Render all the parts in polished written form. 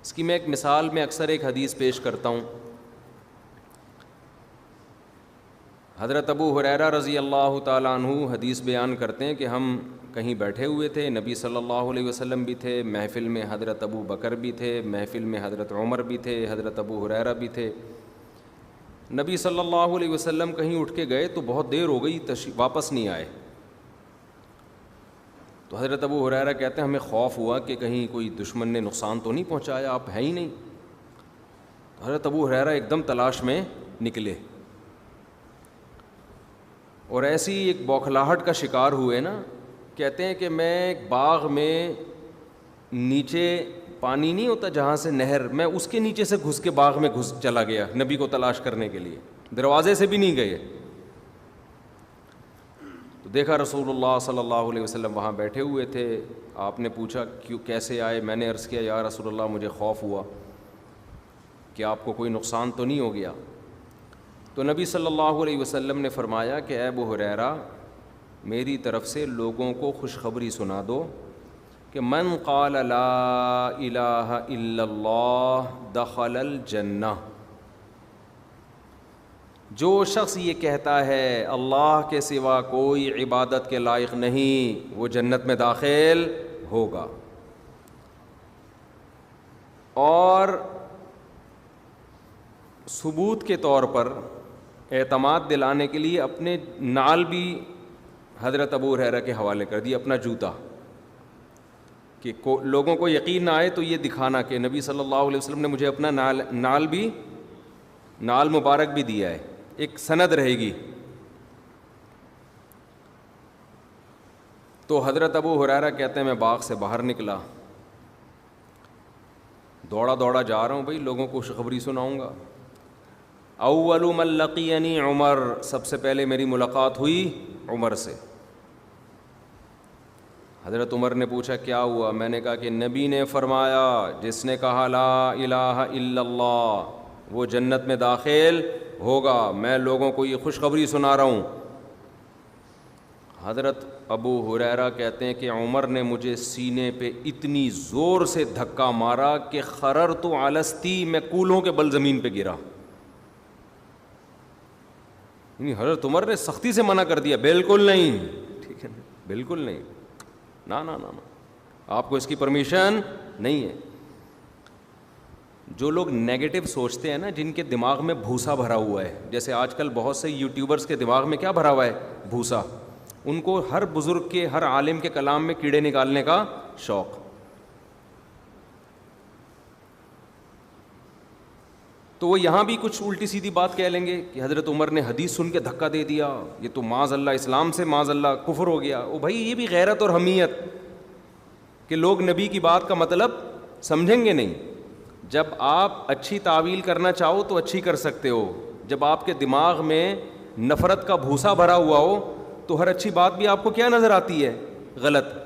اس کی میں ایک مثال میں اکثر ایک حدیث پیش کرتا ہوں. حضرت ابو ہریرہ رضی اللہ تعالیٰ عنہ حدیث بیان کرتے ہیں کہ ہم کہیں بیٹھے ہوئے تھے, نبی صلی اللہ علیہ وسلم بھی تھے, محفل میں حضرت ابو بکر بھی تھے, محفل میں حضرت عمر بھی تھے, حضرت ابو ہریرہ بھی تھے. نبی صلی اللہ علیہ وسلم کہیں اٹھ کے گئے تو بہت دیر ہو گئی, واپس نہیں آئے. تو حضرت ابو ہریرہ کہتے ہیں ہمیں خوف ہوا کہ کہیں کوئی دشمن نے نقصان تو نہیں پہنچایا, آپ ہیں ہی نہیں. تو حضرت ابو ہریرہ ایک دم تلاش میں نکلے اور ایسی ایک بوکھلاہٹ کا شکار ہوئے نا. کہتے ہیں کہ میں ایک باغ میں نیچے پانی نہیں ہوتا جہاں سے نہر, میں اس کے نیچے سے گھس کے باغ میں گھس چلا گیا نبی کو تلاش کرنے کے لیے, دروازے سے بھی نہیں گئے. تو دیکھا رسول اللہ صلی اللہ علیہ وسلم وہاں بیٹھے ہوئے تھے. آپ نے پوچھا کیوں کیسے آئے؟ میں نے عرض کیا یا رسول اللہ مجھے خوف ہوا کہ آپ کو کوئی نقصان تو نہیں ہو گیا. تو نبی صلی اللہ علیہ وسلم نے فرمایا کہ اے ابو ہریرہ میری طرف سے لوگوں کو خوشخبری سنا دو کہ من قال لا الہ الا اللہ دخل الجنہ, جو شخص یہ کہتا ہے اللہ کے سوا کوئی عبادت کے لائق نہیں وہ جنت میں داخل ہوگا. اور ثبوت کے طور پر اعتماد دلانے کے لیے اپنے نال بھی حضرت ابو ہریرہ کے حوالے کر دی, اپنا جوتا, کہ لوگوں کو یقین نہ آئے تو یہ دکھانا کہ نبی صلی اللہ علیہ وسلم نے مجھے اپنا نال مبارک بھی دیا ہے, ایک سند رہے گی. تو حضرت ابو ہریرہ کہتے ہیں میں باغ سے باہر نکلا, دوڑا دوڑا جا رہا ہوں بھائی لوگوں کو خوشخبری سناؤں گا. اول من لقینی عمر, سب سے پہلے میری ملاقات ہوئی عمر سے. حضرت عمر نے پوچھا کیا ہوا؟ میں نے کہا کہ نبی نے فرمایا جس نے کہا لا الہ الا اللہ وہ جنت میں داخل ہوگا, میں لوگوں کو یہ خوشخبری سنا رہا ہوں. حضرت ابو ہریرہ کہتے ہیں کہ عمر نے مجھے سینے پہ اتنی زور سے دھکا مارا کہ خررت علی استی, میں کولوں کے بل زمین پہ گرا. حضرت عمر نے سختی سے منع کر دیا, بالکل نہیں, ٹھیک ہے بالکل نہیں, نا نا نا آپ کو اس کی پرمیشن نہیں ہے. جو لوگ نیگیٹو سوچتے ہیں نا, جن کے دماغ میں بھوسا بھرا ہوا ہے, جیسے آج کل بہت سے یوٹیوبرز کے دماغ میں کیا بھرا ہوا ہے؟ بھوسا. ان کو ہر بزرگ کے ہر عالم کے کلام میں کیڑے نکالنے کا شوق. تو وہ یہاں بھی کچھ الٹی سیدھی بات کہہ لیں گے کہ حضرت عمر نے حدیث سن کے دھکا دے دیا, یہ تو معاذ اللہ اسلام سے معاذ اللہ کفر ہو گیا. او بھائی یہ بھی غیرت اور حمیت کہ لوگ نبی کی بات کا مطلب سمجھیں گے نہیں. جب آپ اچھی تعویل کرنا چاہو تو اچھی کر سکتے ہو, جب آپ کے دماغ میں نفرت کا بھوسا بھرا ہوا ہو تو ہر اچھی بات بھی آپ کو کیا نظر آتی ہے؟ غلط.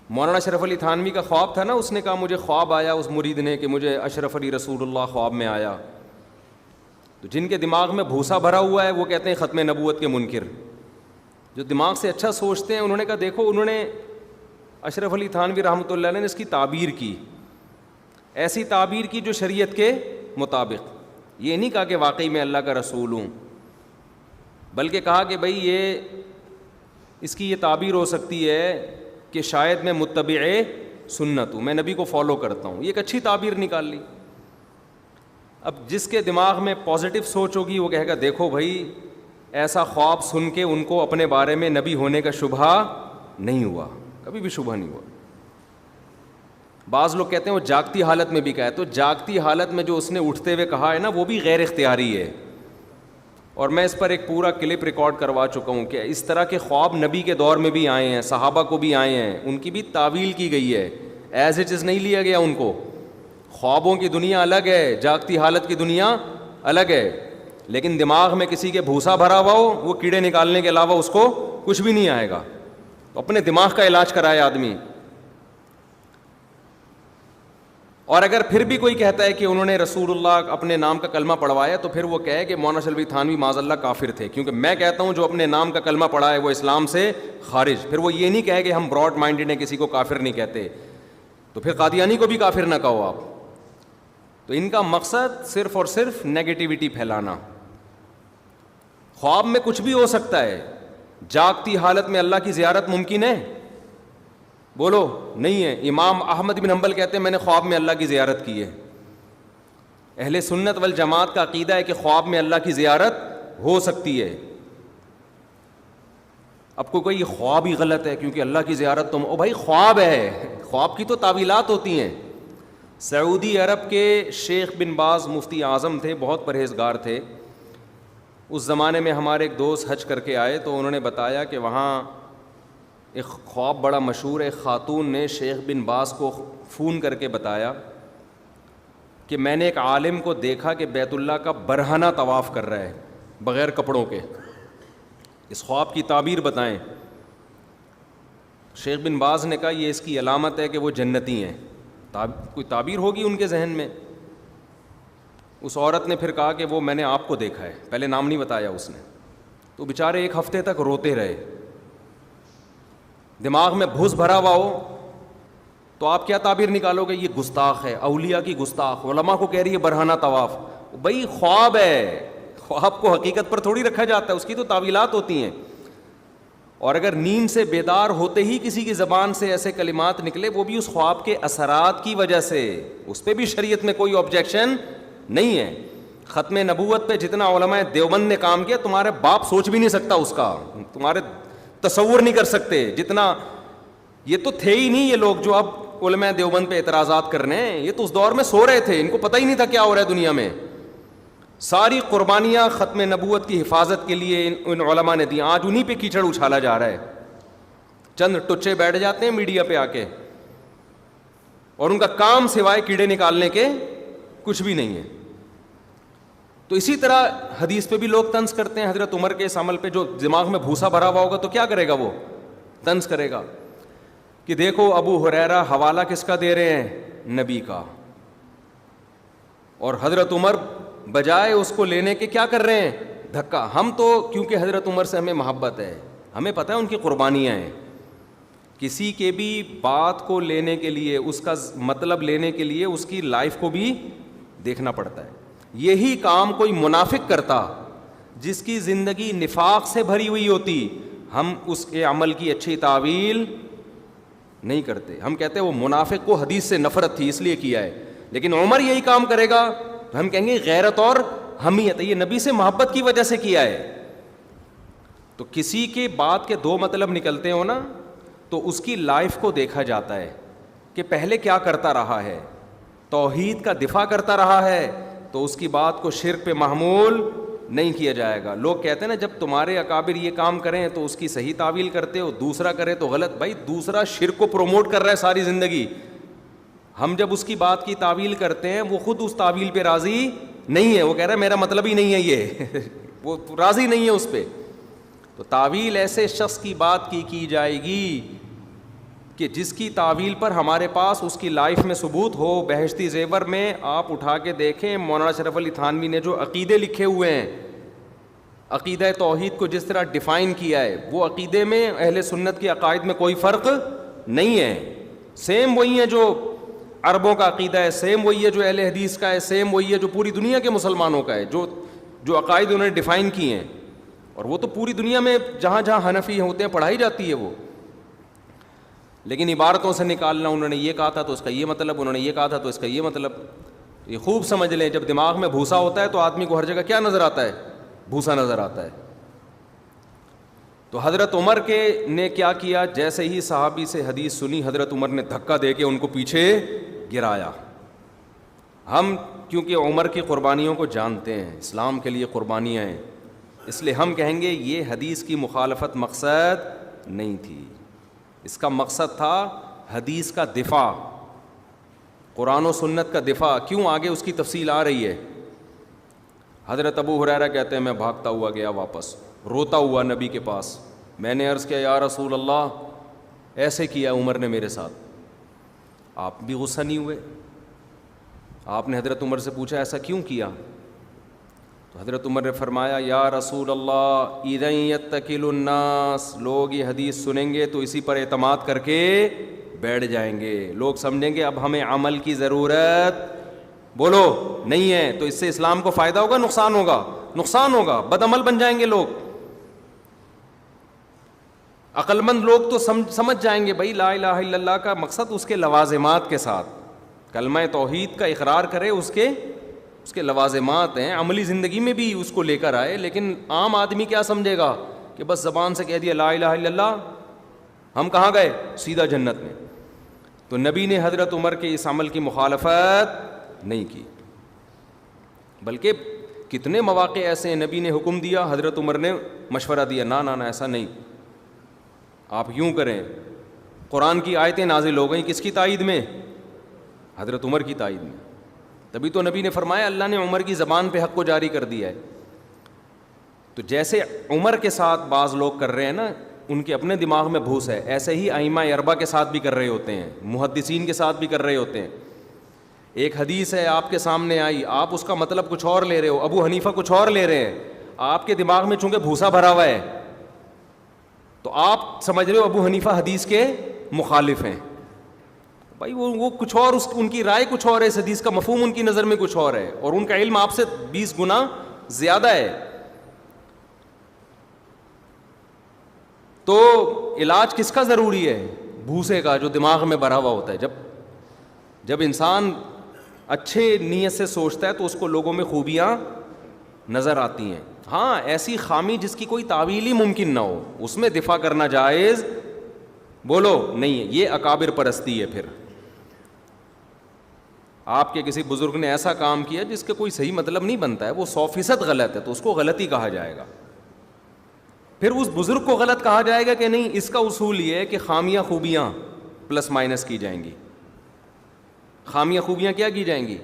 مولانا اشرف علی تھانوی کا خواب تھا نا, اس نے کہا مجھے خواب آیا اس مرید نے کہ مجھے اشرف علی رسول اللہ خواب میں آیا. تو جن کے دماغ میں بھوسا بھرا ہوا ہے وہ کہتے ہیں ختم نبوت کے منکر. جو دماغ سے اچھا سوچتے ہیں انہوں نے کہا دیکھو انہوں نے اشرف علی تھانوی رحمۃ اللہ علیہ نے اس کی تعبیر کی, ایسی تعبیر کی جو شریعت کے مطابق, یہ نہیں کہا کہ واقعی میں اللہ کا رسول ہوں, بلکہ کہا کہ بھئی یہ اس کی یہ تعبیر ہو سکتی ہے کہ شاید میں متبع سنت ہوں, میں نبی کو فالو کرتا ہوں. یہ ایک اچھی تعبیر نکال لی. اب جس کے دماغ میں پازیٹیو سوچ ہوگی وہ کہے گا دیکھو بھائی ایسا خواب سن کے ان کو اپنے بارے میں نبی ہونے کا شبہ نہیں ہوا, کبھی بھی شبہ نہیں ہوا. بعض لوگ کہتے ہیں وہ جاگتی حالت میں بھی کہا ہے, تو جاگتی حالت میں جو اس نے اٹھتے ہوئے کہا ہے نا وہ بھی غیر اختیاری ہے. اور میں اس پر ایک پورا کلپ ریکارڈ کروا چکا ہوں کہ اس طرح کے خواب نبی کے دور میں بھی آئے ہیں, صحابہ کو بھی آئے ہیں, ان کی بھی تعویل کی گئی ہے, ایز اٹ از نہیں لیا گیا ان کو. خوابوں کی دنیا الگ ہے, جاگتی حالت کی دنیا الگ ہے. لیکن دماغ میں کسی کے بھوسا بھرا ہوا ہو وہ کیڑے نکالنے کے علاوہ اس کو کچھ بھی نہیں آئے گا. تو اپنے دماغ کا علاج کرائے آدمی. اور اگر پھر بھی کوئی کہتا ہے کہ انہوں نے رسول اللہ اپنے نام کا کلمہ پڑھوایا تو پھر وہ کہے کہ مولانا شلوی تھانوی معاذ اللہ کافر تھے, کیونکہ میں کہتا ہوں جو اپنے نام کا کلمہ پڑھا ہے وہ اسلام سے خارج. پھر وہ یہ نہیں کہے کہ ہم براڈ مائنڈڈ ہیں, کسی کو کافر نہیں کہتے. تو پھر قادیانی کو بھی کافر نہ کہو آپ. تو ان کا مقصد صرف اور صرف نیگیٹیوٹی پھیلانا. خواب میں کچھ بھی ہو سکتا ہے. جاگتی حالت میں اللہ کی زیارت ممکن ہے؟ بولو نہیں ہے. امام احمد بن حنبل کہتے ہیں میں نے خواب میں اللہ کی زیارت کی ہے. اہل سنت والجماعت کا عقیدہ ہے کہ خواب میں اللہ کی زیارت ہو سکتی ہے. اب کو کوئی خواب ہی غلط ہے کیونکہ اللہ کی زیارت او بھائی خواب ہے. خواب کی تو تعویلات ہوتی ہیں. سعودی عرب کے شیخ بن باز مفتی اعظم تھے, بہت پرہیزگار تھے. اس زمانے میں ہمارے ایک دوست حج کر کے آئے تو انہوں نے بتایا کہ وہاں ایک خواب بڑا مشہور ہے. ایک خاتون نے شیخ بن باز کو فون کر کے بتایا کہ میں نے ایک عالم کو دیکھا کہ بیت اللہ کا برہنہ طواف کر رہا ہے بغیر کپڑوں کے. اس خواب کی تعبیر بتائیں. شیخ بن باز نے کہا یہ اس کی علامت ہے کہ وہ جنتی ہیں. کوئی تعبیر ہوگی ان کے ذہن میں. اس عورت نے پھر کہا کہ وہ میں نے آپ کو دیکھا ہے, پہلے نام نہیں بتایا اس نے. تو بیچارے ایک ہفتے تک روتے رہے. دماغ میں بھوس بھرا ہوا ہو تو آپ کیا تعبیر نکالو گے؟ یہ گستاخ ہے, اولیاء کی گستاخ, علماء کو کہہ رہی ہے برہنہ طواف. بھائی خواب ہے, خواب کو حقیقت پر تھوڑی رکھا جاتا ہے, اس کی تو تعویلات ہوتی ہیں. اور اگر نیند سے بیدار ہوتے ہی کسی کی زبان سے ایسے کلمات نکلے, وہ بھی اس خواب کے اثرات کی وجہ سے, اس پہ بھی شریعت میں کوئی آبجیکشن نہیں ہے. ختم نبوت پہ جتنا علماء دیوبند نے کام کیا تمہارے باپ سوچ بھی نہیں سکتا, اس کا تمہارے تصور نہیں کر سکتے جتنا. یہ تو تھے ہی نہیں یہ لوگ جو اب علماء دیوبند پہ اعتراضات کر رہے ہیں. یہ تو اس دور میں سو رہے تھے, ان کو پتہ ہی نہیں تھا کیا ہو رہا ہے دنیا میں. ساری قربانیاں ختم نبوت کی حفاظت کے لیے ان علماء نے دی. آج انہی پہ کیچڑ اچھالا جا رہا ہے. چند ٹچے بیٹھ جاتے ہیں میڈیا پہ آ کے اور ان کا کام سوائے کیڑے نکالنے کے کچھ بھی نہیں ہے. تو اسی طرح حدیث پہ بھی لوگ طنز کرتے ہیں. حضرت عمر کے اس عمل پہ جو دماغ میں بھوسا بھرا ہوا ہوگا تو کیا کرے گا, وہ طنز کرے گا کہ دیکھو ابو ہریرہ حوالہ کس کا دے رہے ہیں؟ نبی کا. اور حضرت عمر بجائے اس کو لینے کے کیا کر رہے ہیں؟ دھکا. ہم تو کیونکہ حضرت عمر سے ہمیں محبت ہے, ہمیں پتہ ہے ان کی قربانیاں ہیں. کسی کے بھی بات کو لینے کے لیے, اس کا مطلب لینے کے لیے اس کی لائف کو بھی دیکھنا پڑتا ہے. یہی کام کوئی منافق کرتا جس کی زندگی نفاق سے بھری ہوئی ہوتی, ہم اس کے عمل کی اچھی تعویل نہیں کرتے. ہم کہتے ہیں وہ منافق کو حدیث سے نفرت تھی اس لیے کیا ہے. لیکن عمر یہی کام کرے گا تو ہم کہیں گے غیرت اور حمیت, یہ نبی سے محبت کی وجہ سے کیا ہے. تو کسی کے بات کے دو مطلب نکلتے ہو نا, تو اس کی لائف کو دیکھا جاتا ہے کہ پہلے کیا کرتا رہا ہے. توحید کا دفاع کرتا رہا ہے تو اس کی بات کو شرک پہ محمول نہیں کیا جائے گا. لوگ کہتے ہیں نا جب تمہارے اکابر یہ کام کریں تو اس کی صحیح تعویل کرتے ہو, دوسرا کرے تو غلط. بھائی دوسرا شرک کو پروموٹ کر رہا ہے ساری زندگی. ہم جب اس کی بات کی تعویل کرتے ہیں وہ خود اس تعویل پہ راضی نہیں ہے, وہ کہہ رہا ہے میرا مطلب ہی نہیں ہے یہ وہ راضی نہیں ہے اس پہ. تو تعویل ایسے شخص کی بات کی جائے گی کہ جس کی تعویل پر ہمارے پاس اس کی لائف میں ثبوت ہو. بہشتی زیور میں آپ اٹھا کے دیکھیں مولانا اشرف علی تھانوی نے جو عقیدے لکھے ہوئے ہیں, عقیدہ توحید کو جس طرح ڈیفائن کیا ہے, وہ عقیدے میں اہل سنت کے عقائد میں کوئی فرق نہیں ہے. سیم وہی ہے جو عربوں کا عقیدہ ہے, سیم وہی ہے جو اہل حدیث کا ہے, سیم وہی ہے جو پوری دنیا کے مسلمانوں کا ہے. جو عقائد انہوں نے ڈیفائن کیے ہیں, اور وہ تو پوری دنیا میں جہاں جہاں حنفی ہوتے ہیں پڑھائی جاتی ہے وہ. لیکن عبارتوں سے نکالنا, انہوں نے یہ کہا تھا تو اس کا یہ مطلب, انہوں نے یہ کہا تھا تو اس کا یہ مطلب. یہ خوب سمجھ لیں, جب دماغ میں بھوسا ہوتا ہے تو آدمی کو ہر جگہ کیا نظر آتا ہے؟ بھوسا نظر آتا ہے. تو حضرت عمر نے کیا کیا, جیسے ہی صحابی سے حدیث سنی حضرت عمر نے دھکا دے کے ان کو پیچھے گرایا. ہم کیونکہ عمر کی قربانیوں کو جانتے ہیں, اسلام کے لیے قربانیاں ہیں, اس لیے ہم کہیں گے یہ حدیث کی مخالفت مقصد نہیں تھی. اس کا مقصد تھا حدیث کا دفاع, قرآن و سنت کا دفاع. کیوں آگے اس کی تفصیل آ رہی ہے. حضرت ابو ہریرہ کہتے ہیں میں بھاگتا ہوا گیا واپس, روتا ہوا نبی کے پاس. میں نے عرض کیا یا رسول اللہ ایسے کیا عمر نے میرے ساتھ. آپ بھی غصہ نہیں ہوئے؟ آپ نے حضرت عمر سے پوچھا ایسا کیوں کیا؟ تو حضرت عمر نے فرمایا یا رسول اللہ اذا یتکل الناس, لوگ یہ حدیث سنیں گے تو اسی پر اعتماد کر کے بیٹھ جائیں گے. لوگ سمجھیں گے اب ہمیں عمل کی ضرورت بولو نہیں ہے. تو اس سے اسلام کو فائدہ ہوگا نقصان ہوگا؟ نقصان ہوگا. بد عمل بن جائیں گے لوگ. عقل مند لوگ تو سمجھ جائیں گے بھائی لا الہ الا اللہ کا مقصد اس کے لوازمات کے ساتھ کلمہ توحید کا اقرار کرے, اس کے لوازمات ہیں, عملی زندگی میں بھی اس کو لے کر آئے. لیکن عام آدمی کیا سمجھے گا کہ بس زبان سے کہہ دیا لا الہ الا اللہ, ہم کہاں گئے؟ سیدھا جنت میں. تو نبی نے حضرت عمر کے اس عمل کی مخالفت نہیں کی, بلکہ کتنے مواقع ایسے ہیں نبی نے حکم دیا, حضرت عمر نے مشورہ دیا نا ایسا نہیں, آپ یوں کریں. قرآن کی آیتیں نازل ہو گئیں کس کی تائید میں؟ حضرت عمر کی تائید میں. تبھی تو نبی نے فرمایا اللہ نے عمر کی زبان پہ حق کو جاری کر دیا ہے. تو جیسے عمر کے ساتھ بعض لوگ کر رہے ہیں نا, ان کے اپنے دماغ میں بھوس ہے, ایسے ہی ائمہ اربعہ کے ساتھ بھی کر رہے ہوتے ہیں, محدثین کے ساتھ بھی کر رہے ہوتے ہیں. ایک حدیث ہے آپ کے سامنے آئی, آپ اس کا مطلب کچھ اور لے رہے ہو, ابو حنیفہ کچھ اور لے رہے ہیں, آپ کے دماغ میں چونکہ بھوسا بھرا ہوا ہے تو آپ سمجھ رہے ہو ابو حنیفہ حدیث کے مخالف ہیں. بھائی وہ کچھ اور, ان کی رائے کچھ اور ہے, اس حدیث کا مفہوم ان کی نظر میں کچھ اور ہے, اور ان کا علم آپ سے 20 گنا زیادہ ہے. تو علاج کس کا ضروری ہے؟ بھوسے کا, جو دماغ میں بھرا ہوا ہوتا ہے. جب انسان اچھے نیت سے سوچتا ہے تو اس کو لوگوں میں خوبیاں نظر آتی ہیں. ہاں ایسی خامی جس کی کوئی تعویل ہی ممکن نہ ہو, اس میں دفاع کرنا جائز بولو نہیں ہے. یہ اکابر پرستی ہے. پھر آپ کے کسی بزرگ نے ایسا کام کیا جس کا کوئی صحیح مطلب نہیں بنتا ہے, وہ 100% غلط ہے, تو اس کو غلطی کہا جائے گا. پھر اس بزرگ کو غلط کہا جائے گا کہ نہیں, اس کا اصول یہ ہے کہ خامیاں خوبیاں پلس مائنس کی جائیں گی. خامیاں خوبیاں کیا کی جائیں گی؟